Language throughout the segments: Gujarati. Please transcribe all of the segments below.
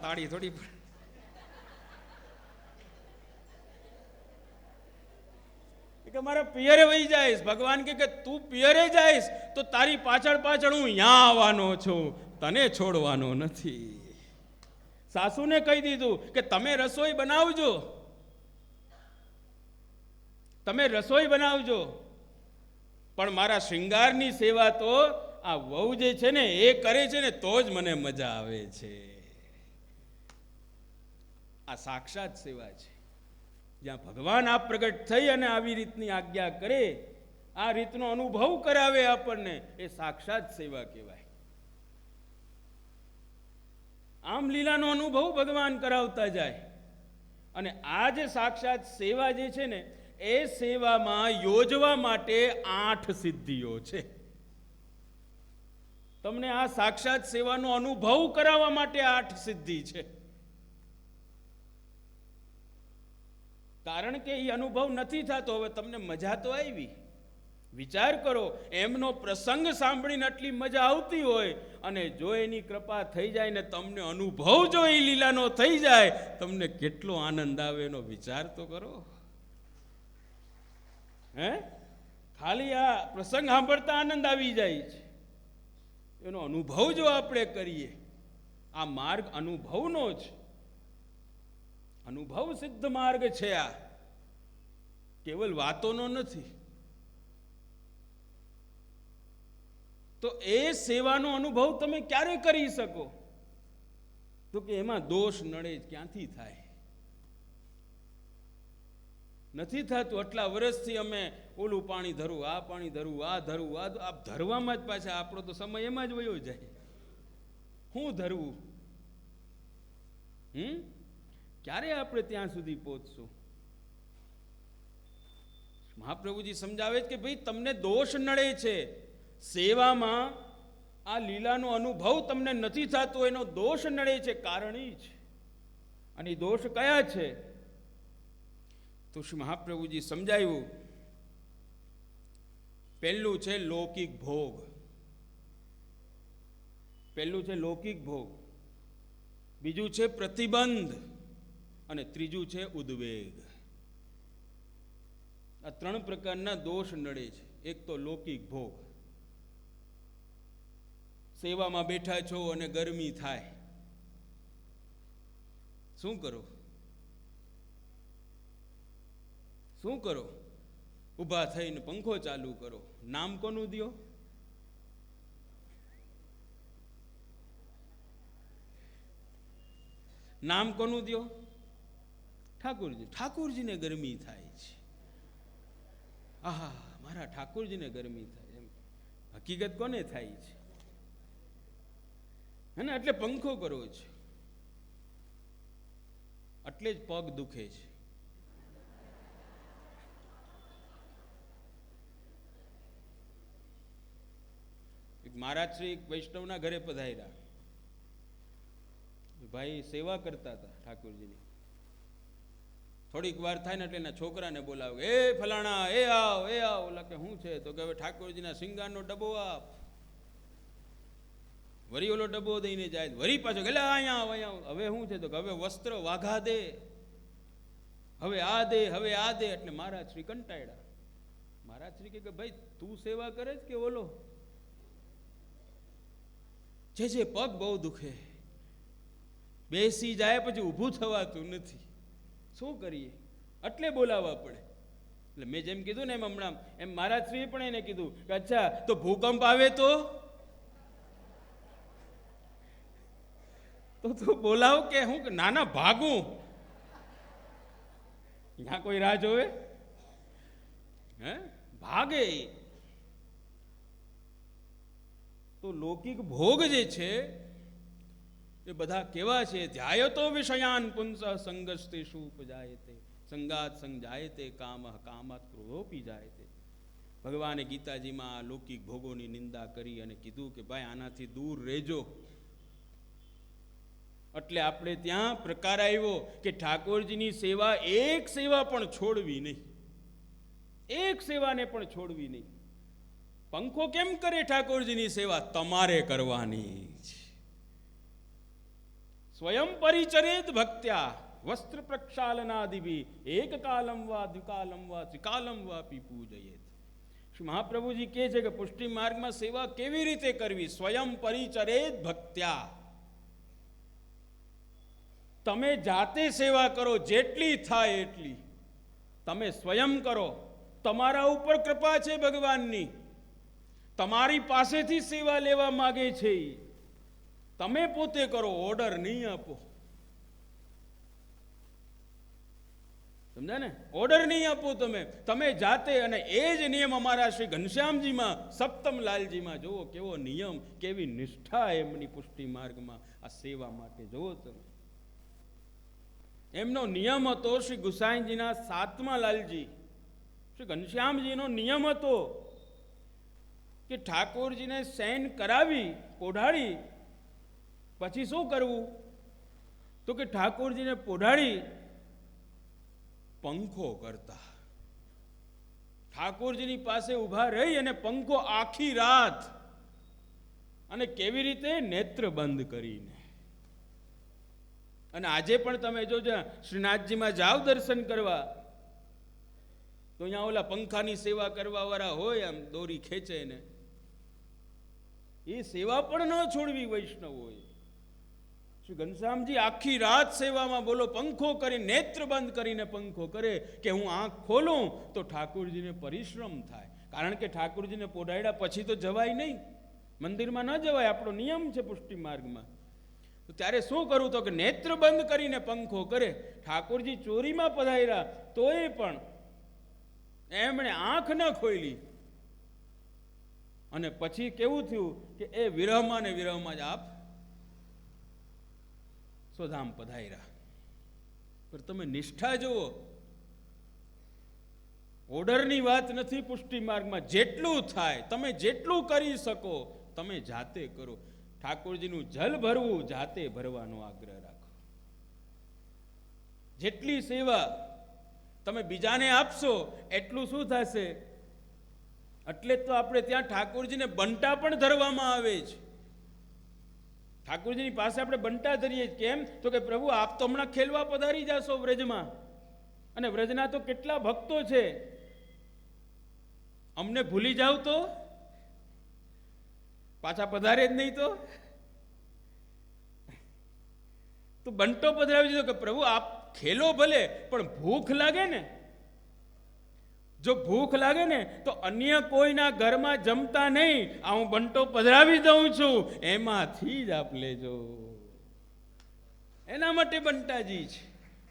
સાડી થોડી કે મારા પિયરે વહી જાઈશ. ભગવાન કે તું પિયરે જાઈશ તો તારી પાછળ પાછળ હું અહીંયા આવવાનો છું, તને છોડવાનો નથી. સાસુને કહી દીધું કે તમે રસોઈ બનાવજો, તમે રસોઈ બનાવજો, પણ મારા શૃંગારની સેવા તો આ વહુ જે છે ને એ કરે છે ને તો જ મને મજા આવે છે. આ સાક્ષાત સેવા છે. જ્યાં ભગવાન આ પ્રગટ થઈ અને આવી રીતની આજ્ઞા કરે, આ રીતનો અનુભવ કરાવે આપણને, એ સાક્ષાત સેવા કહેવાય. આમ લીલાનો અનુભવ ભગવાન કરાવતા જાય. અને આ જે સાક્ષાત સેવા જે છે ને, એ સેવામાં યોજવા માટે 8 સિદ્ધિઓ છે. તમને આ સાક્ષાત સેવાનો અનુભવ કરાવવા માટે 8 સિદ્ધિ છે. કારણ કે એ અનુભવ નથી થતો. હવે તમને મજા તો આવી, વિચાર કરો, એમનો પ્રસંગ સાંભળીને આટલી મજા આવતી હોય, અને જો એની કૃપા થઈ જાય ને તમને અનુભવ જો એ લીલાનો થઈ જાય, તમને કેટલો આનંદ આવે એનો વિચાર તો કરો. હે, ખાલી આ પ્રસંગ સાંભળતા આનંદ આવી જાય છે. એનો અનુભવ જો આપણે કરીએ, આ માર્ગ અનુભવનો જ, અનુભવ સિદ્ધ માર્ગ છે. આ કેવલ વાતોનો નથી. તો એ સેવાનો અનુભવ તમે ક્યારે કરી શકો? તો કે એમાં દોષ નડે ક્યાંથી થાય? નથી થતું. આટલા વર્ષથી અમે ઓલું પાણી ધરું, આ પાણી ધરું, આ ધરું, આ ધરવામાં જ પાછા આપણો તો સમય એમાં જ વયો જાય. શું ધરવું? ક્યારે આપણે ત્યાં સુધી પહોંચશું? મહાપ્રભુજી સમજાવે છે કે ભાઈ તમને દોષ નડે છે સેવામાં, આ લીલાનો અનુભવ તમને નથી થતો, એનો દોષ નડે છે. કારણ એ છે. અને દોષ કયા છે? તો શ્રી મહાપ્રભુજી સમજાવ્યું. પહેલું છે લૌકિક ભોગ. પહેલું છે લૌકિક ભોગ, બીજું છે પ્રતિબંધ, અને ત્રીજું છે ઉદ્વેગ. આ 3 પ્રકારના દોષ નડે છે. એક તો લૌકિક ભોગ. સેવામાં બેઠા છો અને ગરમી થાય, શું કરો? શું કરો? ઊભા થઈને પંખો ચાલુ કરો. નામ કોનું દ્યો? નામ કોનું દ્યો? ઠાકોરજી. ઠાકોરજીને ગરમી થાય છે. આહા, મારા ઠાકોરજીને ગરમી થાય. એમ હકીકત કોને થાય છે? હે ને? એટલે પંખો કરવો છે, એટલે જ પગ દુખે છે. મહારાજ શ્રી વૈષ્ણવના ઘરે પધાર્યા. ભાઈ સેવા કરતા હતા ઠાકોરજીની. થોડીક વાર થાય ને એટલે એના છોકરાને બોલાવે, એ ફલાણા, એ આવ, એ આવ. ઓલા કે શું છે? તો કે હવે ઠાકોરજીના શિંગારનો ડબ્બો આપ. વરી ઓલો ડબ્બો દઈને જાય, વરી પાછો કે અહીંયા આવ, અહીંયા આવ. હવે શું છે? તો કે હવે વસ્ત્ર વાઘા દે, હવે આ દે, હવે આ દે. એટલે મહારાજ શ્રી કંટાળ્યા. મહારાજ શ્રી કે ભાઈ તું સેવા કરે જ કે ઓલો? જે પગ બહુ દુખે, બેસી જાય પછી ઊભું થવાતું નથી, શું કરીએ? એટલે બોલાવવા પડે. એટલે મેં જેમ કીધું ને એમ હમણાં એમ મહારાજ શ્રી પણ એને કીધું કે અચ્છા તો ભૂકંપ આવે તો બોલાવ કે હું નાના ભાગું? ત્યાં કોઈ રાહ જોવે? હે, ભાગે. તો લૌકિક ભોગ જે છે એ બધા કેવા છે? ધ્યાયતો વિષયાન પુંસ સંગસ્તેષુ ઉપજાયતે સંગાત સંજાયતે કામઃ કામાત ક્રોધોપી જાયતે. ભગવાને ગીતાજીમાં લૌકિક ભોગોની નિંદા કરી અને કીધું કે ભાઈ આનાથી દૂર રહેજો. એટલે આપણે ત્યાં પ્રકાર આવ્યો કે ઠાકોરજીની સેવા, એક સેવા પણ છોડવી નહીં, એક સેવાને પણ છોડવી નહીં. પંખો કેમ કરે ઠાકોરજીની સેવા? તમારે કરવાની છે. સ્વયં પરિચરેત ભક્ત્યા વસ્ત્ર પ્રક્ષાલનાદિભી એક કાલમ વા દ્વિકાલમ વા ત્રિકાલમ વાપી પૂજયેત. શ્રી મહાપ્રભુજી કહે છે કે પુષ્ટિ માર્ગમાં સેવા કેવી રીતે કરવી? સ્વયં પરિચરેત ભક્ત્યા. તમે જાતે સેવા કરો, જેટલી થાય એટલી તમે સ્વયં કરો. તમારા ઉપર કૃપા છે ભગવાનની, તમારી પાસેથી સેવા લેવા માંગે છે. તમે પોતે કરો, ઓર્ડર નહીં આપો. સમજ્યા ને? ઓર્ડર નહીં આપો તમે જાતે. અને એ જ નિયમ અમારા શ્રી ઘનશ્યામજીમાં, સપ્તમ લાલજીમાં જુઓ કેવો નિયમ, કેવી નિષ્ઠા એમની પુષ્ટિ માર્ગમાં આ સેવા માટે. જુઓ તમે, એમનો નિયમ હતો. શ્રી ગુસાઈજીના સાતમા લાલજી શ્રી ઘનશ્યામજીનો નિયમ હતો કે ઠાકોરજીને શયન કરાવી, પોઢાડી, પછી શું કરવું? તો કે ઠાકોરજીને પોઢાડી પંખો કરતા. ઠાકોરજીની પાસે ઊભા રહી અને પંખો આખી રાત. અને કેવી રીતે? નેત્ર બંધ કરીને. અને આજે પણ તમે જોજો, શ્રીનાથજીમાં જાઓ દર્શન કરવા, તો અહીંયા ઓલા પંખાની સેવા કરવા વાળા હોય, આમ દોરી ખેંચે ને, એ સેવા પણ ન છોડવી વૈષ્ણવોએ. શ્રી ઘનશ્યામજી આખી રાત સેવામાં, બોલો, પંખો કરી, નેત્ર બંધ કરીને પંખો કરે કે હું આંખ ખોલું તો ઠાકોરજીને પરિશ્રમ થાય. કારણ કે ઠાકોરજીને પોઢાડ્યા પછી તો જવાય નહીં, મંદિરમાં ન જવાય, આપણો નિયમ છે પુષ્ટિ માર્ગમાં. તો ત્યારે શું કરવું? તો કે નેત્ર બંધ કરીને પંખો કરે. ઠાકોરજી ચોરીમાં પધાર્યા તોય પણ એમણે આંખ ન ખોલી. અને પછી કેવું થયું કે એ વિરહમાં ને વિરહમાં જ આપ સ્વધામ પધાર્યા. પણ તમે નિષ્ઠા જુઓ, ઓર્ડરની વાત નથી પુષ્ટિ માર્ગમાં. જેટલું થાય તમે જેટલું કરી શકો તમે જાતે કરો. ઠાકોરજીનું જલ ભરવું, જાતે ભરવાનો આગ્રહ રાખો. જેટલી સેવા તમે બીજાને આપશો એટલું શું થશે? એટલે તો આપણે ત્યાં ઠાકોરજીને બંટા પણ ધરવામાં આવે છે. ઠાકોરજીની પાસે આપણે બંટા ધરીએ. કેમ? તો કે પ્રભુ આપ તો હમણાં ખેલવા પધારી જાશો વ્રજમાં, અને વ્રજના તો કેટલા ભક્તો છે, અમને ભૂલી જાવ તો પાછા પધારે જ નહીં. તો બંટો પધરાવી દીધો કે પ્રભુ આપ ખેલો ભલે, પણ ભૂખ લાગે ને, જો ભૂખ લાગે ને તો અન્ય કોઈના ઘરમાં જમતા નહીં, આ હું બંટો પધરાવી દઉં છું, એમાંથી જ આપ લેજો. એના માટે બંટાજી છે.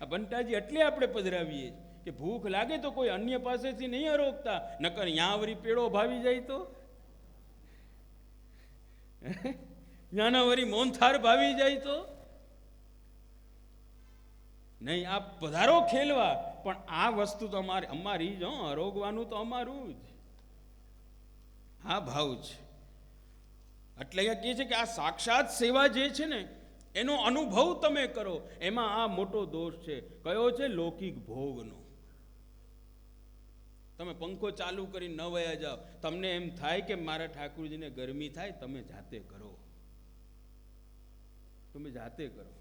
આ બંટાજી એટલે આપણે પધરાવીએ કે ભૂખ લાગે તો કોઈ અન્ય પાસેથી નહીં અરોગતા, નકર યાં વરી પેડો ભાવી જાય તો, યાના વરી મોનથાર ભાવી જાય તો નહીં. આ પધારો ખેલવા, પણ આ વસ્તુ તો અમારી જ, અરોગવાનું તો અમારું જ. હા ભાવ છે. એટલે અહીંયા કહે છે કે આ સાક્ષાત સેવા જે છે ને એનો અનુભવ તમે કરો. એમાં આ મોટો દોષ છે. કયો છે? લૌકિક ભોગનો. તમે પંખો ચાલુ કરી ન વયા જાઓ. તમને એમ થાય કે મારા ઠાકોરજીને ગરમી થાય, તમે જાતે કરો. તમે જાતે કરો,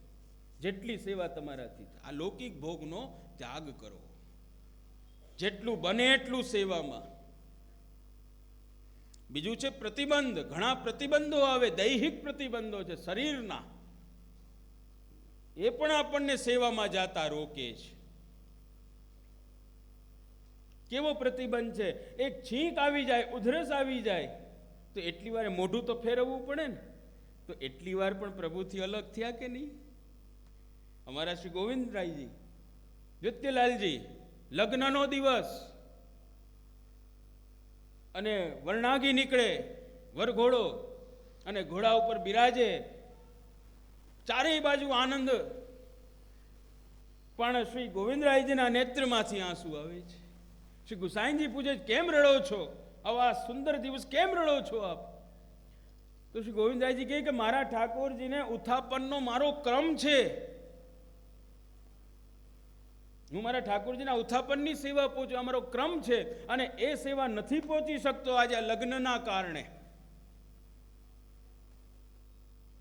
જેટલી સેવા તમારાથી. આ લૌકિક ભોગનો ત્યાગ કરો, જેટલું બને એટલું સેવામાં. બીજું છે પ્રતિબંધ. ઘણા પ્રતિબંધો આવે, દૈહિક પ્રતિબંધો છે શરીરના, એ પણ આપણને સેવામાં જાતા રોકે છે. કેવો પ્રતિબંધ છે? એક છીંક આવી જાય, ઉધરસ આવી જાય, તો એટલી વાર મોઢું તો ફેરવવું પડે ને. તો એટલી વાર પણ પ્રભુથી અલગ થયા કે નહીં? અમારા શ્રી ગોવિંદરાયજી, નૃત્યલાલજી, લગ્નનો દિવસ, અને વર્ણાગી નીકળે, વરઘોડો, અને ઘોડા ઉપર બિરાજે, ચારેય બાજુ આનંદ, પણ શ્રી ગોવિંદરાયજીના નેત્રમાંથી આંસુ આવે છે. શ્રી ગુસાઈજી પૂછે, કેમ રડો છો? આવા સુંદર દિવસ કેમ રડો છો આપ? તો શ્રી ગોવિંદરાયજી કહે કે મારા ઠાકોરજીને ઉત્થાપનનો મારો ક્રમ છે. હું મારા ઠાકોરજીના ઉત્થાપનની સેવા પહોંચું, અમારો ક્રમ છે, અને એ સેવા નથી પહોંચી શકતો આજે લગ્નના કારણે.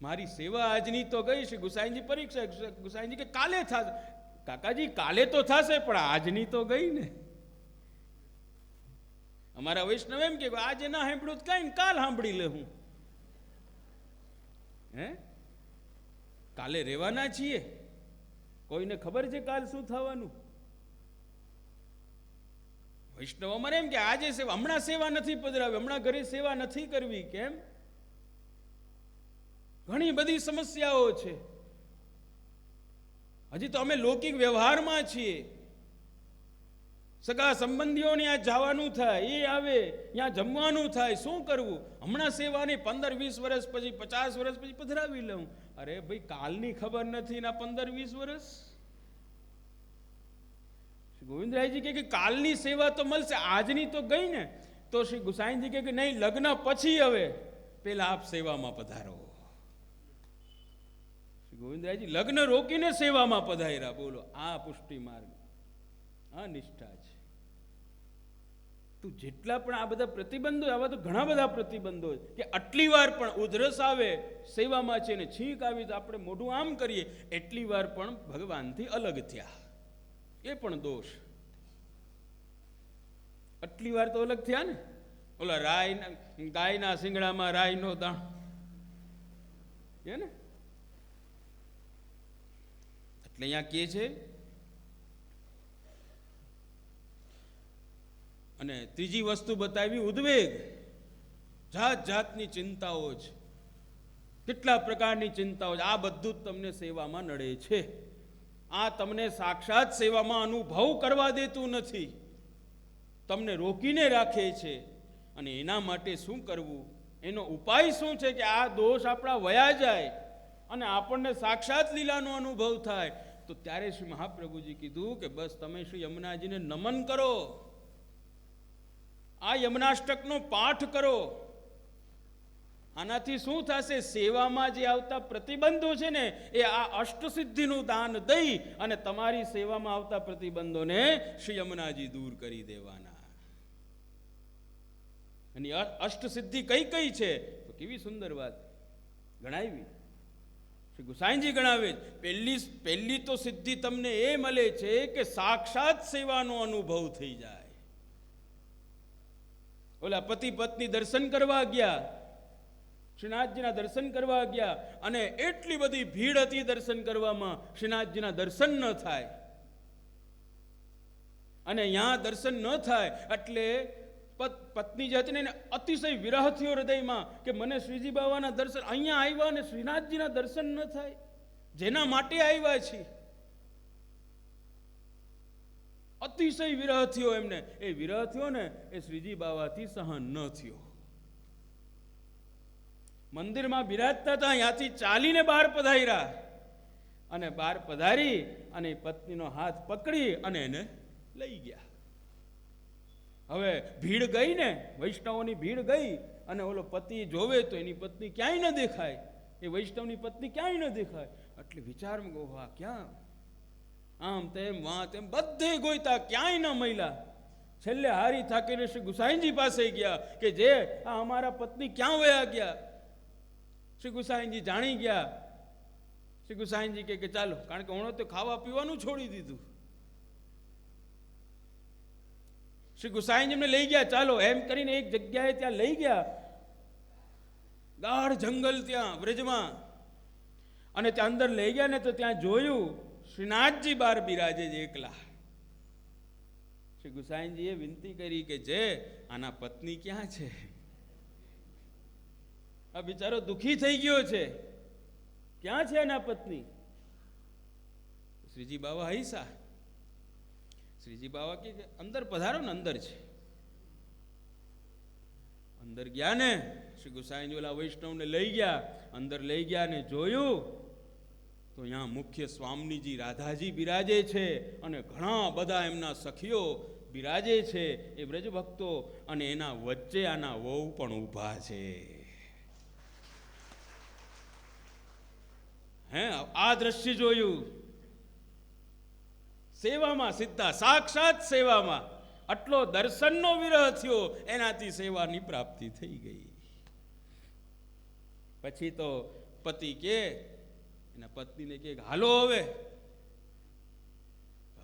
મારી સેવા આજની તો ગઈ. શ્રી ગુસાઈજી પરીક્ષા. ગુસાઈજી કે કાલે થશે. કાકાજી કાલે તો થશે, પણ આજની તો ગઈ ને. અમારા વૈષ્ણવ એમ કે આજે ના સાંભળ્યું તો કઈ કાલ સાંભળી લે. હું હે કાલે રહેવાના છીએ? કોઈને ખબર છે કાલ શું થવાનું? વૈષ્ણવ અમારે એમ કે આજે સેવા, હમણાં સેવા નથી પધરાવી, હમણાં ઘરે સેવા નથી કરવી. કેમ? ઘણી બધી સમસ્યાઓ છે. હજી તો અમે લૌકિક વ્યવહારમાં છીએ. સગા સંબંધીઓને આ જવાનું થાય, એ આવે, ત્યાં જમવાનું થાય, શું કરવું? હમણાં સેવાની 15-20 વર્ષ પછી, 50 વર્ષ પછી પધરાવી લઉં. અરે ભાઈ, કાલની ખબર નથી ના 15-20 વર્ષ. શ્રી ગોવિંદરાયજી કે કાલની સેવા તો મળશે, આજની તો ગઈ ને. તો શ્રી ગુસાઈજી કે નહીં, લગ્ન પછી હવે પેલા આપ સેવામાં પધારો. શ્રી ગોવિંદરાયજી લગ્ન રોકીને સેવામાં પધાર્યા. બોલો, આ પુષ્ટિ માર્ગ, આ નિષ્ઠા છે. તું જેટલા પણ આ બધા પ્રતિબંધો, આવા તો ઘણા બધા પ્રતિબંધો કે આટલી વાર પણ ઉધરસ આવે સેવામાં છે ને છીંક આવી તો આપણે મોઢું આમ કરીએ, એટલી વાર પણ ભગવાનથી અલગ થયા, એ પણ દોષ. આટલી વાર તો અલગ થયા ને. ઓલા રાય, ગાયના શિંગડામાં રાયનો દાણ ને. એટલે અહીંયા કે છે. અને ત્રીજી વસ્તુ બતાવી ઉદ્વેગ. જાત જાતની ચિંતાઓ છે, કેટલા પ્રકારની ચિંતાઓ છે. આ બધું જ તમને સેવામાં નડે છે. આ તમને સાક્ષાત સેવામાં અનુભવ કરવા દેતું નથી, તમને રોકીને રાખે છે. અને એના માટે શું કરવું, એનો ઉપાય શું છે કે આ દોષ આપણા વયા જાય અને આપણને સાક્ષાત લીલાનો અનુભવ થાય. તો ત્યારે શ્રી મહાપ્રભુજી કીધું કે બસ તમે શ્રી યમુનાજીને નમન કરો, આ યમનાષ્ટકનો પાઠ કરો. આનાથી શું થશે? સેવામાં જે આવતા પ્રતિબંધો છે ને, એ આ અષ્ટસિદ્ધિનું દાન દઈ અને તમારી સેવામાં આવતા પ્રતિબંધોને શ્રી યમુનાજી દૂર કરી દેવાના. અને અષ્ટસિદ્ધિ કઈ કઈ છે? તો કેવી સુંદર વાત ગણાવી શ્રી ગુસાઈજી ગણાવે. પહેલી તો સિદ્ધિ તમને એ મળે છે કે સાક્ષાત સેવાનો અનુભવ થઈ જાય. ઓલા પતિ પત્ની દર્શન કરવા ગયા, શ્રીનાથજીના દર્શન કરવા ગયા, અને એટલી બધી ભીડ હતી દર્શન કરવામાં, શ્રીનાથજીના દર્શન ન થાય. અને ત્યાં દર્શન ન થાય એટલે પત્ની જે હતી ને, અતિશય વિરહ થયો હૃદયમાં કે મને શ્રીજી બાવાના દર્શન, અહીંયા આવ્યા અને શ્રીનાથજીના દર્શન ન થાય, જેના માટે આવ્યા છે. અતિશય વિરહ થયો એમને. એ વિરહ થયો ને, એ શ્રીજી બાવાથી સહન ન થયો. મંદિરમાં બિરાજતા હતા, ત્યાંથી ચાલીને બહાર પધાર્યા. અને બહાર પધારી અને પત્નીનો હાથ પકડી અને એને લઈ ગયા. હવે ભીડ ગઈ ને, વૈષ્ણવોની ભીડ ગઈ, અને ઓલો પતિ જોવે તો એની પત્ની ક્યાંય ન દેખાય, એ વૈષ્ણવની પત્ની ક્યાંય ન દેખાય. એટલે વિચારમાં ગોવા ક્યાં, આમ તેમ વાં તેમ બધે ગોઈતા, ક્યાંય ન મળ્યા. છેલ્લે હારી થાકીને શ્રી ગુસાઈજી પાસે ગયા કે જે આ અમારા પત્ની ક્યાં વયા ગયા. શ્રી ગુસાઈજી જાણી ગયા. શ્રી ગુસાઈજી કે ચાલો, કારણ કે ઓણો તો ખાવા પીવાનું છોડી દીધું. શ્રી ગુસાઈજી એમને લઈ ગયા. ચાલો એમ કરીને એક જગ્યાએ ત્યાં લઈ ગયા, ગાઢ જંગલ ત્યાં વ્રજમાં. અને ત્યાં અંદર લઈ ગયા ને તો ત્યાં જોયું શ્રીનાથજી બહાર બિરાજે છે એકલા. શ્રી ગુસાઈજીએ વિનંતી કરી કે જે આના પત્ની ક્યાં છે? આ બિચારો દુખી થઈ ગયો છે, ક્યાં છે એના પત્ની? શ્રીજી બાવા હૈસા. શ્રીજી બાવા કે અંદર પધારો ને, અંદર છે. અંદર ગયા ને, શ્રી ગુસાઈજી ઓલા વૈષ્ણવને લઈ ગયા. અંદર લઈ ગયા ને જોયું તો અહીંયા મુખ્ય સ્વામીજી રાધાજી બિરાજે છે, અને ઘણા બધા એમના સખીઓ બિરાજે છે, એ બ્રજ ભક્તો. અને એના વચ્ચે આના વહુ પણ ઊભા છે. હે, આ દ્રશ્ય જોયું. સેવામાં, સીધા સાક્ષાત સેવામાં. આટલો દર્શનનો વિરહ થયો, એનાથી સેવાની પ્રાપ્તિ થઈ ગઈ. પછી તો પતિ કે એના પત્નીને કે હાલો હવે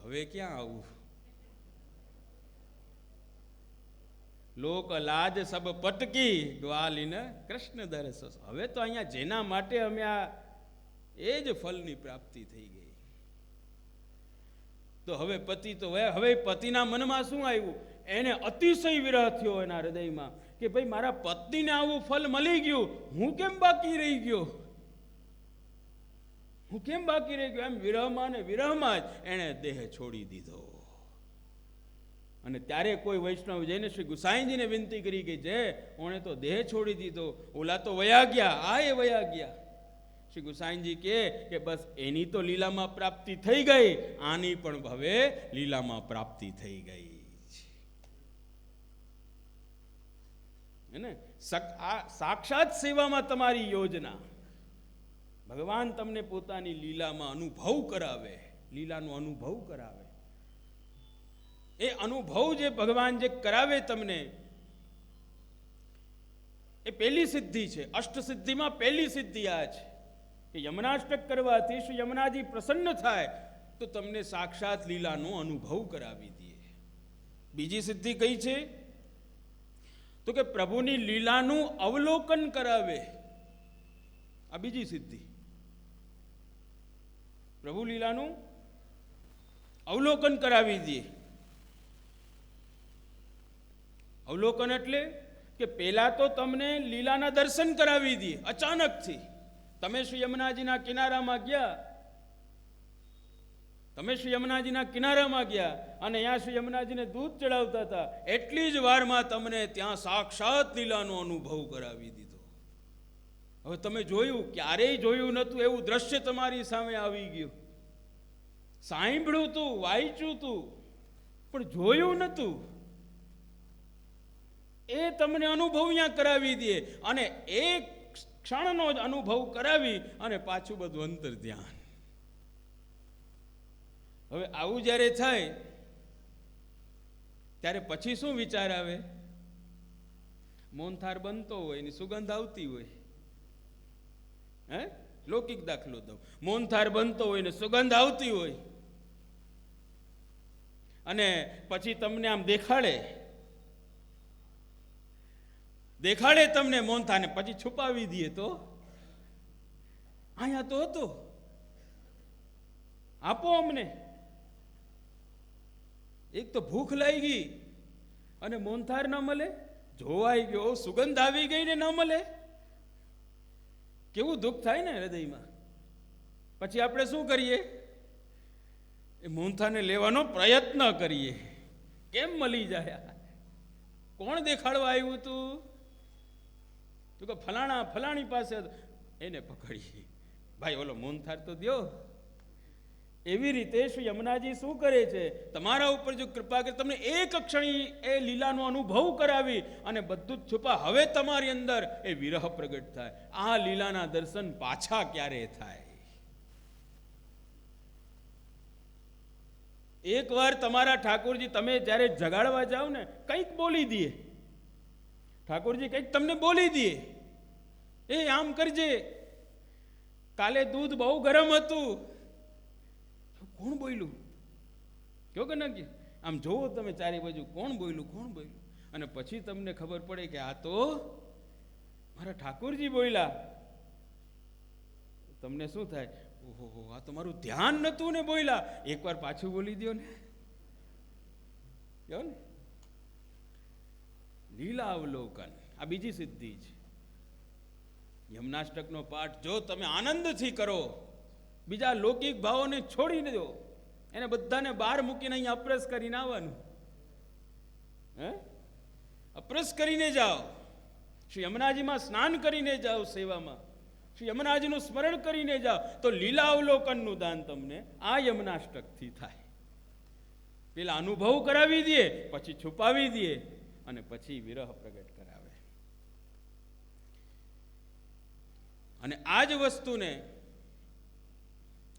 હવે ક્યાં આવું, લોક લાજ સબ પટકી ગ્વાલિન કૃષ્ણ દરસ. હવે તો અહીંયા જેના માટે અમે આ એ જ ફલની પ્રાપ્તિ થઈ ગઈ. તો હવે પતિ તો હવે પતિના મનમાં શું આવ્યું, એને અતિશય વિરહ થયો એના હૃદયમાં કે ભાઈ મારા પત્નીને આવું ફલ મળી ગયું, હું કેમ બાકી રહી ગયો, હું કેમ બાકી રહી ગયો. એમ વિરહમાં ને વિરહમાં જ એણે દેહ છોડી દીધો. અને ત્યારે કોઈ વૈષ્ણવ જઈને શ્રી ગુસાઈજીને વિનંતી કરી કે જે ઓણે તો દેહ છોડી દીધો, ઓલા તો વયા ગયા, આ એ વયા ગયા. શ્રી ગુસાઈજી કે બસ એની તો લીલામાં પ્રાપ્તિ થઈ ગઈ, આની પણ હવે લીલામાં પ્રાપ્તિ થઈ ગઈ ને. સાક્ષાત સેવામાં તમારી યોજના, ભગવાન તમને પોતાની લીલામાં અનુભવ કરાવે, લીલાનો અનુભવ કરાવે. એ અનુભવ જે ભગવાન જે કરાવે તમને, એ પહેલી સિદ્ધિ છે. અષ્ટ સિદ્ધિમાં પહેલી સિદ્ધિ આ છે કે યમનાષ્ટક કરવાથી શ્રી યમુનાજી પ્રસન્ન થાય તો તમને સાક્ષાત લીલાનો અનુભવ કરાવી દે. બીજી સિદ્ધિ કઈ છે તો કે પ્રભુની લીલાનું અવલોકન કરાવે. આ બીજી સિદ્ધિ, પ્રભુ લીલાનું અવલોકન કરાવી દે. અવલોકન એટલે કે પેલા તો તમને લીલાના દર્શન કરાવી દે. અચાનકથી તમે શ્રી યમુનાજીના કિનારામાં ગયા, તમે શ્રી યમુનાજીના કિનારામાં ગયા અને ત્યાં શ્રી યમુનાજીને દૂધ ચડાવતા હતા, એટલી જ વારમાં તમને ત્યાં સાક્ષાત લીલાનો અનુભવ કરાવી દીધો. હવે તમે જોયું, ક્યારેય જોયું નતું એવું દ્રશ્ય તમારી સામે આવી ગયું. સાંભળ્યું તું, વાંચ્યું તું, પણ જોયું નતું. એ તમને અનુભવ અહીંયા કરાવી દે અને એક ક્ષણનો જ અનુભવ કરાવી અને પાછું બધું અંતર ધ્યાન. હવે આવું જ્યારે થાય ત્યારે પછી શું વિચાર આવે? મોહનથાળ બનતો હોય, એની સુગંધ આવતી હોય, હે લૌકિક દાખલો દઉં, મોહનથાળ બનતો હોય ને સુગંધ આવતી હોય અને પછી તમને આમ દેખાડે તમને મોહનથાળને, પછી છુપાવી દઈએ તો અહીંયા તો હતો, આપો અમને. એક તો ભૂખ લાગી અને મોહનથાળ ન મળે, જોવાઈ ગયો, સુગંધ આવી ગઈ ને ન મળે, કેવું દુઃખ થાય ને હૃદયમાં. પછી આપણે શું કરીએ? એ મોહનથાળને લેવાનો પ્રયત્ન કરીએ, કેમ મળી જાય, કોણ દેખાડવા આવ્યું તું, તો કે ફલાણી પાસે, એને પકડીએ, ભાઈ ઓલો મોહનથાળ તો દ્યો. એવી રીતે શ્રી યમુનાજી શું કરે છે, તમારા ઉપર જો કૃપા કરે, તમને એક ક્ષણી એ લીલાનો અનુભવ કરાવી અને બધું જ છુપા. હવે તમારી અંદર એ વિરહ પ્રગટ થાય. આ લીલાના દર્શન પાછા ક્યારે થાય? એકવાર તમારા ઠાકોરજી, તમે જ્યારે જગાડવા જાઓ ને, કંઈક બોલી દે ઠાકોરજી, કંઈક તમને બોલી દે, એ આમ કરજે, કાલે દૂધ બહુ ગરમ હતું. કોણ બોલ્યું? કયો કે ના, આમ જોવો તમે ચારે બાજુ, કોણ બોલ્યું? અને પછી તમને ખબર પડે કે આ તો મારા ઠાકોરજી બોલ્યા. તમને શું થાય? ઓહો, આ તો મારું ધ્યાન નતું ને બોલ્યા. એકવાર પાછું બોલી દો ને. લીલા અવલોકન, આ બીજી સિદ્ધિ છે. યમનાષ્ટકનો પાઠ જો તમે આનંદથી કરો, બીજા લૌકિક ભાવોને છોડીને દો, એને બધાને બહાર મૂકીને અહીંયા અપ્રસ કરીને આવવાનું. અપ્રસ કરીને જાઓ, શ્રી યમુનાજીમાં સ્નાન કરીને જાઓ, સેવામાં શ્રી યમુનાજીનું સ્મરણ કરીને જાઓ, તો લીલા અવલોકનનું દાન તમને આ યમનાષ્ટકથી થાય. પેલા અનુભવ કરાવી દે, પછી છુપાવી દે અને પછી વિરહ પ્રગટ કરાવે. અને આ જ વસ્તુને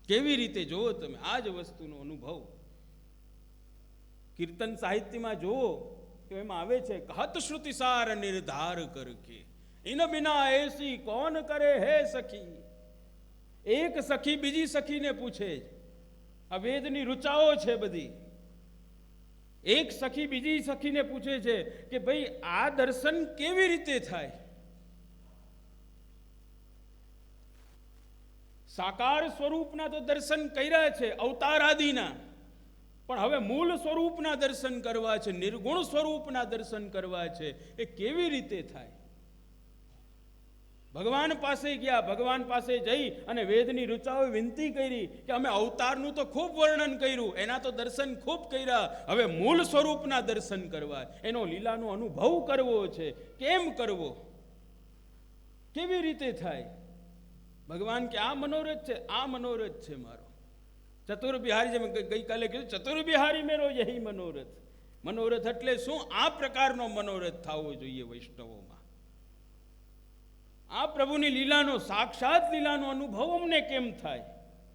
કેવી રીતે જોવો તમે? આ જ વસ્તુનો અનુભવ કીર્તન સાહિત્યમાં જોવો તો એમાં આવે છે, કહત શ્રુતિ સાર નિર્ધાર કરકે ઇન બિના એસી કોણ કરે હે સખી. એક સખી બીજી સખીને પૂછે છે, આ વેદની ઋચાઓ છે બધી. એક સખી બીજી સખીને પૂછે છે કે ભાઈ આ દર્શન કેવી રીતે થાય? સાકાર સ્વરૂપના તો દર્શન કર્યા છે, અવતાર આદિના, પણ હવે મૂળ સ્વરૂપના દર્શન કરવા છે, નિર્ગુણ સ્વરૂપના દર્શન કરવા છે. એ કેવી રીતે થાય? ભગવાન પાસે ગયા, ભગવાન પાસે જઈ અને વેદની ઋચાઓએ વિનંતી કરી કે અમે અવતારનું તો ખૂબ વર્ણન કર્યું, એના તો દર્શન ખૂબ કર્યા, હવે મૂળ સ્વરૂપના દર્શન કરવા, એનો લીલાનો અનુભવ કરવો છે. કેમ કરવો? કેવી રીતે થાય? ભગવાન કે આ મનોરથ છે, આ મનોરથ છે મારો. ચતુર્બિહારી, જેમ ગઈકાલે કીધું, ચતુર્બિહારી મેરો યહી મનોરથ. મનોરથ એટલે શું? આ પ્રકારનો મનોરથ થવો જોઈએ વૈષ્ણવોમાં. આ પ્રભુની લીલાનો, સાક્ષાત લીલાનો અનુભવ અમને કેમ થાય,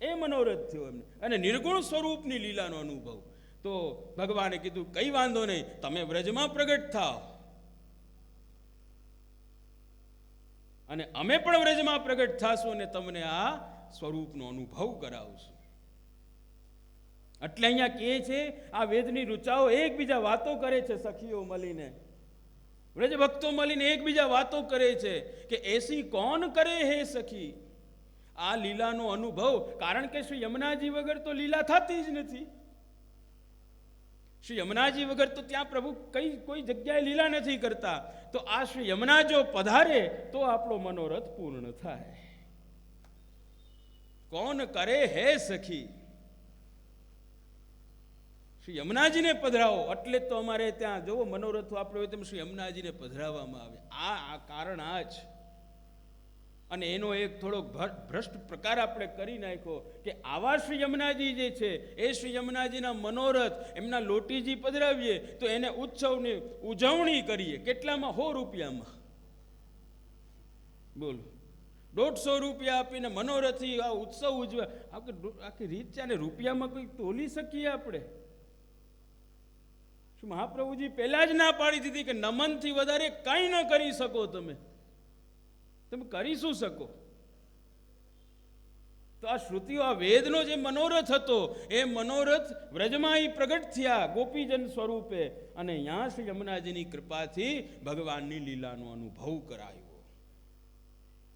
એ મનોરથ થયો એમને. અને નિર્ગુણ સ્વરૂપની લીલાનો અનુભવ. તો ભગવાને કીધું કઈ વાંધો નહીં, તમે વ્રજમાં પ્રગટ થાઓ અને અમે પણ વ્રજમાં પ્રગટ થાશું અને તમને આ સ્વરૂપનો અનુભવ કરાવશું. એટલે અહીંયા કહે છે, આ વેદની ઋચાઓ એકબીજા વાતો કરે છે, સખીઓ મળીને, વ્રજ ભક્તો મળીને એકબીજા વાતો કરે છે કે એસી કોણ કરે હે સખી, આ લીલાનો અનુભવ. કારણ કે શ્રી યમુનાજી વગર તો લીલા થતી જ નથી. શ્રી યમુનાજી વગર તો ત્યાં પ્રભુ કોઈ જગ્યાએ લીલા નથી કરતા. તો આ શ્રી યમુના જો પધારે તો આપણો મનોરથ પૂર્ણ થાય. કોણ કરે હે સખી, શ્રી યમુનાજીને પધરાવો. એટલે તો અમારે ત્યાં જોવો મનોરથો આપણે હોય તેમ શ્રી યમુનાજીને પધરાવવામાં આવે. આ કારણ આ જ. અને એનો એક થોડો ભ્રષ્ટ પ્રકાર આપણે કરી નાખ્યો કે આવા શ્રી યમુનાજી જે છે એ શ્રી યમુનાજીના મનોરથ, એમના લોટીજી પધરાવીએ તો એને ઉત્સવની ઉજવણી કરીએ. કેટલામાં? 100 રૂપિયામાં. બોલો, 150 રૂપિયા આપીને મનોરથી આ ઉત્સવ ઉજવા, આખી રીત છે. અને રૂપિયામાં કોઈ તોલી શકીએ આપણે? શું મહાપ્રભુજી પહેલા જ ના પાડી દીધી કે નમનથી વધારે કંઈ ન કરી શકો તમે કરી શું શકો? તો આ શ્રુતિઓ, આ વેદનો જે મનોરથ હતો એ મનોરથ વ્રજમાં પ્રગટ થયા ગોપીજન સ્વરૂપે. અને અહીંયા શ્રી યમુનાજીની કૃપાથી ભગવાનની લીલાનો અનુભવ કરાયો.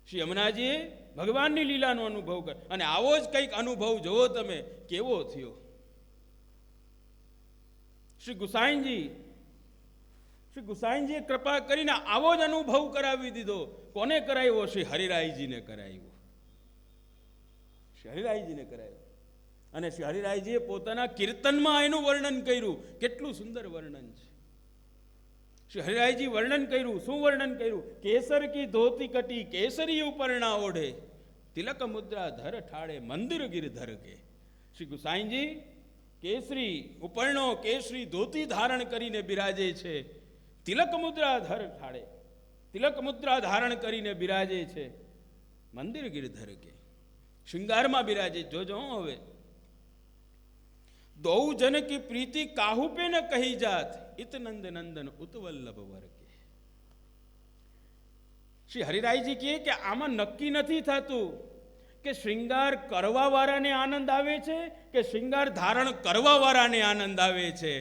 શ્રી યમુનાજીએ ભગવાનની લીલાનો અનુભવ કર્યો. અને આવો જ કંઈક અનુભવ જોવો તમે કેવો થયો. શ્રી ગુસાઈજીએ કૃપા કરીને આવો જ અનુભવ કરાવી દીધો. કોને કરાવ્યો? શ્રી હરિરાયજીને કરાવ્યો. શ્રી હરિરાયજીને કરાવ્યો. અને શ્રી હરિરાયજીએ પોતાના કીર્તનમાં એનું વર્ણન કર્યું. કેટલું સુંદર વર્ણન છે. શ્રી હરિરાયજી વર્ણન કર્યું. શું વર્ણન કર્યું? કેસર કી ધોતી કટી કેસરી ઉપરણા ઓઢે, તિલક મુદ્રા ધર ઠાડે મંદિર ગિરધર કે. શ્રી ગુસાઈજી કેસરી ઉપરણો, કેસરી ધોતી ધારણ કરીને બિરાજે છે. તિલક મુદ્રા ધર ઠાડે, તિલક મુદ્રા ધારણ કરીને બિરાજે છે. મંદિર ગિરધર કે, શૃંગારમાં બિરાજે. જોજો હવે, દૌ જન કી પ્રીતિ કાહુ પે ન કહી જાત, ઇત નંદ નંદન ઉતવલ્લભ વર કે. શ્રી હરિરાયજી કહે કે આમાં નક્કી નથી થતું કે શ્રૃંગાર કરવા વાળાને આનંદ આવે છે કે શ્રૃંગાર ધારણ કરવા વાળાને આનંદ આવે છે.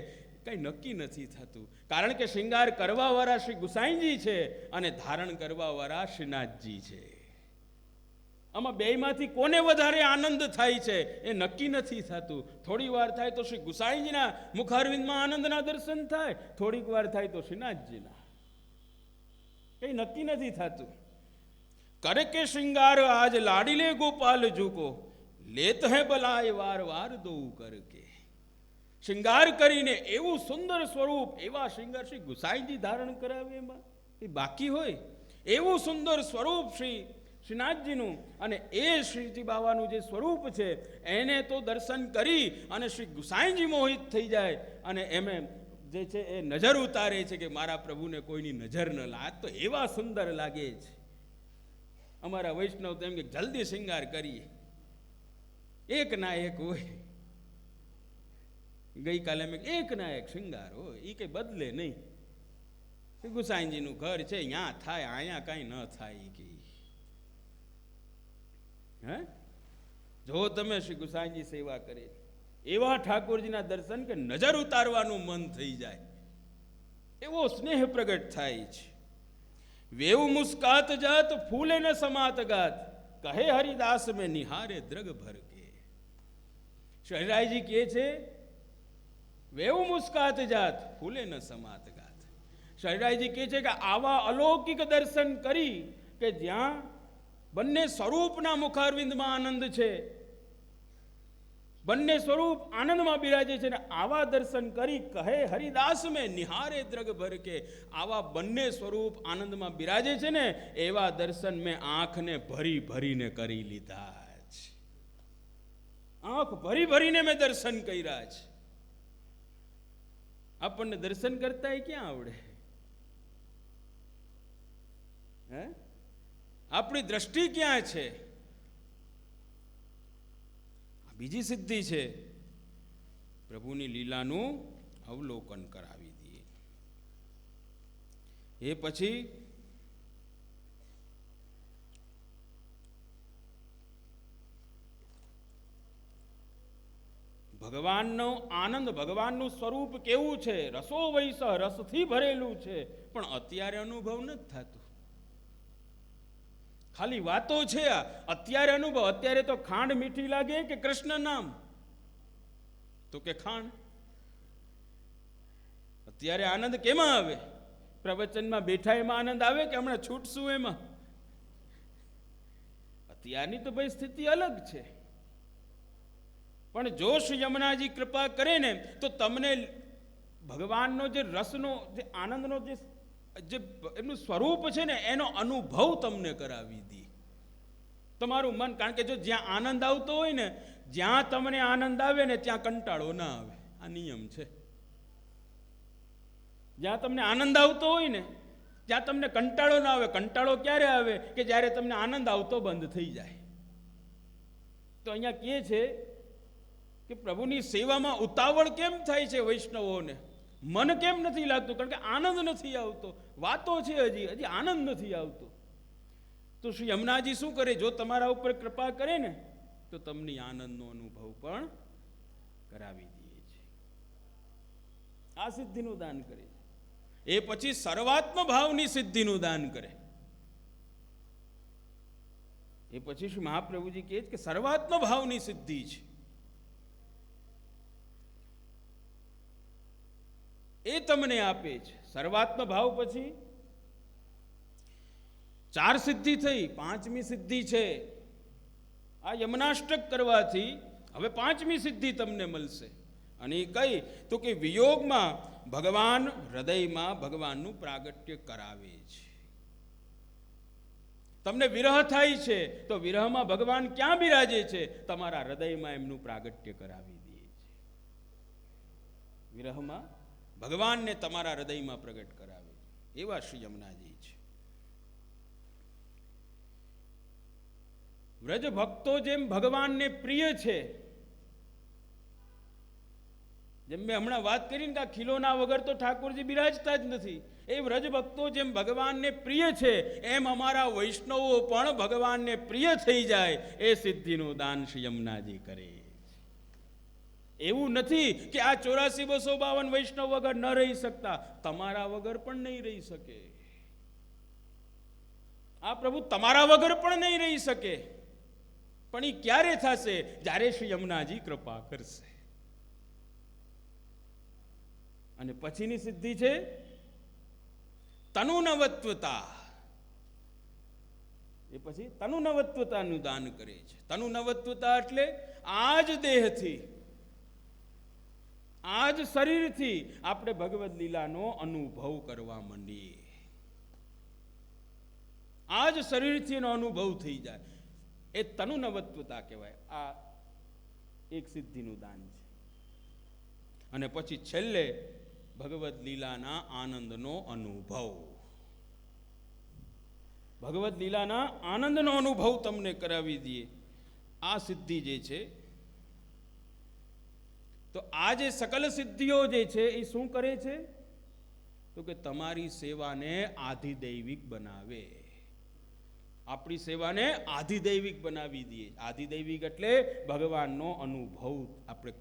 કઈ નક્કી નથી થતું. કારણ કે શ્રૃંગાર કરવા વાળા શ્રી ગુસાઈજી છે અને ધારણ કરવા વાળા શ્રીનાથજી છે. આમાં બેયમાંથી કોને વધારે આનંદ થાય છે એ નક્કી નથી થતું. થોડી વાર થાય તો શ્રી ગુસાઈજીના મુખારવિંદમાં આનંદના દર્શન થાય, થોડીક વાર થાય તો શ્રીનાથજીના. કઈ નક્કી નથી થતું. કરે કે શ્રૃંગાર આજ લાડીલે ગોપાલ જુકો, લેત હે બલાય વાર વાર દઉ કરકે. શ્રૃંગાર કરીને એવું સુંદર સ્વરૂપ, એવા શ્રૃંગાર શ્રી ગુસાઈજી ધારણ કરાવે, એમાં એ બાકી હોય એવું સુંદર સ્વરૂપ શ્રીનાથજીનું. અને એ શ્રીજી બાવાનું જે સ્વરૂપ છે એને તો દર્શન કરી અને શ્રી ગુસાઈજી મોહિત થઈ જાય અને એમે જે છે એ નજર ઉતારે છે કે મારા પ્રભુને કોઈની નજર ન લાગે. તો એવા સુંદર લાગે છે. અમારા વૈષ્ણવ તો એમ કે જલ્દી શ્રૃંગાર કરીએ, એક ના એક હોય. ગઈકાલે મેં એક ના એક શ્રૃંગાર હોય, એ કઈ બદલે નહીં. ગુસાઈજીનું ઘર છે, અહીંયા થાય, અહીંયા કઈ ન થાય. કે હે જો તમે શ્રી ગુસાઈજી સેવા કરે, એવા ઠાકોરજીના દર્શન કે નજર ઉતારવાનું મન થઈ જાય, એવો સ્નેહ પ્રગટ થાય છે. વેવ મુસ્કાત જાત ફૂલે ન સમાત ગાત, કહે હરિદાસ મેં નિહારે દ્રગ ભર કે. શહેરાઈજી કહે છે વેવ મુસ્કાત જાત ફૂલે ન સમાત ગાત. શહેરાઈજી કહે છે કે આવા અલૌકિક દર્શન કરી કે જ્યાં બંને સ્વરૂપના મુખારવિંદમાં આનંદ છે, બંને સ્વરૂપ આનંદમાં બિરાજે છે, ને આવા દર્શન કરી કહે હરિદાસ મેં નિહારે દ્રગ ભર કે. આવા બંને સ્વરૂપ આનંદમાં બિરાજે છે ને, એવા દર્શન મેં આંખને ભરી ભરીને કરી લીધા છે. આંખ ભરી ભરીને મેં દર્શન કર્યા છે. આપણને દર્શન કરતા ક્યાં આવડે? હે? આપણી દ્રષ્ટિ ક્યાં છે? બીજી સિદ્ધિ છે, પ્રભુની લીલાનું અવલોકન કરાવી દઈએ. એ પછી ભગવાનનો આનંદ, ભગવાનનું સ્વરૂપ કેવું છે, રસો વૈસ, રસથી ભરેલું છે, પણ અત્યારે અનુભવ નથી થતું. ખાલી વાતો છે, અત્યારે અનુભવ. અત્યારે તો ખાંડ મીઠી લાગે કે કૃષ્ણ નામ? તો કે ખાંડ. અત્યારે આનંદ કેમાં આવે? પ્રવચનમાં બેઠા એમાં આનંદ આવે કે હમણાં છૂટશું એમાં? અત્યારની તો ભાઈ સ્થિતિ અલગ છે. પણ જો શ્રી યમુનાજી કૃપા કરે ને, તો તમને ભગવાનનો જે રસનો, જે આનંદનો જે એમનું સ્વરૂપ છે ને, એનો અનુભવ તમને કરાવી દે તમારું મન. કારણ કે જો જ્યાં આનંદ આવતો હોય ને, જ્યાં તમને આનંદ આવે ને, ત્યાં કંટાળો ના આવે. આ નિયમ છે. જ્યાં તમને આનંદ આવતો હોય ને, ત્યાં તમને કંટાળો ના આવે. કંટાળો ક્યારે આવે? કે જ્યારે તમને આનંદ આવતો બંધ થઈ જાય. તો અહીંયા કહે છે કે પ્રભુની સેવામાં ઉતાવળ કેમ થાય છે વૈષ્ણવોને? મન કેમ નથી લાગતું? કારણ કે આનંદ નથી આવતો. વાતો છે, હજી આનંદ નથી આવતો. તો શ્રી યમુનાજી શું કરે? જો તમારા ઉપર કૃપા કરે ને, તો તમને આનંદનો અનુભવ પણ કરાવી દે છે. આ સિદ્ધિનું દાન કરે છે. એ પછી સર્વાત્મ ભાવની સિદ્ધિનું દાન કરે. એ પછી શ્રી મહાપ્રભુજી કહે છે કે સર્વાત્મ ભાવની સિદ્ધિ છે, એ તમને આપે છે. સર્વાત્મ ભાવ પછી 4 સિદ્ધિ થઈ, 5મી સિદ્ધિ છે. આ યમનાષ્ટક કરવાથી હવે 5મી સિદ્ધિ તમને મળશે. અને એ કઈ? તો કે વિયોગમાં ભગવાન હૃદયમાં ભગવાનનું પ્રાગટ્ય કરાવે છે. તમને વિરહ થાય છે, તો વિરહમાં ભગવાન ક્યાં બિરાજે છે? તમારા હૃદયમાં એમનું પ્રાગટ્ય કરાવી દે છે. વિરહમાં ભગવાનને તમારા હૃદયમાં પ્રગટ કરાવે. એવા શ્રી યમુનાજી છે. વ્રજ ભક્તો જેમ ભગવાનને પ્રિય છે, જેમ મેં હમણાં વાત કરીને કે ખીલોના વગર તો ઠાકોરજી બિરાજતા જ નથી, એ વ્રજ ભક્તો જેમ ભગવાનને પ્રિય છે, એમ અમારા વૈષ્ણવો પણ ભગવાનને પ્રિય થઈ જાય, એ સિદ્ધિનું દાન શ્રી યમુનાજી કરે. એવું નથી કે આ 84,252 વૈષ્ણવ વગર ન રહી શકતા. તમારા વગર પણ નહીં રહી શકે. આ પ્રભુ તમારા વગર પણ નહીં રહી શકે. પણ એ ક્યારે થશે? જ્યારે શ્રી યમુનાજી કૃપા કરશે. અને પછીની સિદ્ધિ છે તનુનવત્વતા. એ પછી તનુનવત્વતાનું દાન કરે છે. તનુનવત્વતા એટલે આ જ દેહથી, આ જ શરીરથી આપણે ભગવદ લીલાનો અનુભવ કરવા માંડીએ. આ જ શરીરથી એનો અનુભવ થઈ જાય, એ તનુનવત્વતા કહેવાય. આ એક સિદ્ધિનું દાન છે. અને પછી છેલ્લે ભગવદ લીલાના આનંદનો અનુભવ. ભગવદ લીલાના આનંદનો અનુભવ તમને કરાવી દઈએ. આ સિદ્ધિ જે છે, તો આ જે સકલ સિદ્ધિઓ જે છે એ શું કરે છે? તો કે તમારી સેવાને આધિદૈવિક બનાવે. આપણી સેવાને આધિદૈવિક બનાવી દઈએ. આધિદૈવિક એટલે ભગવાનનો અનુભવ આપણે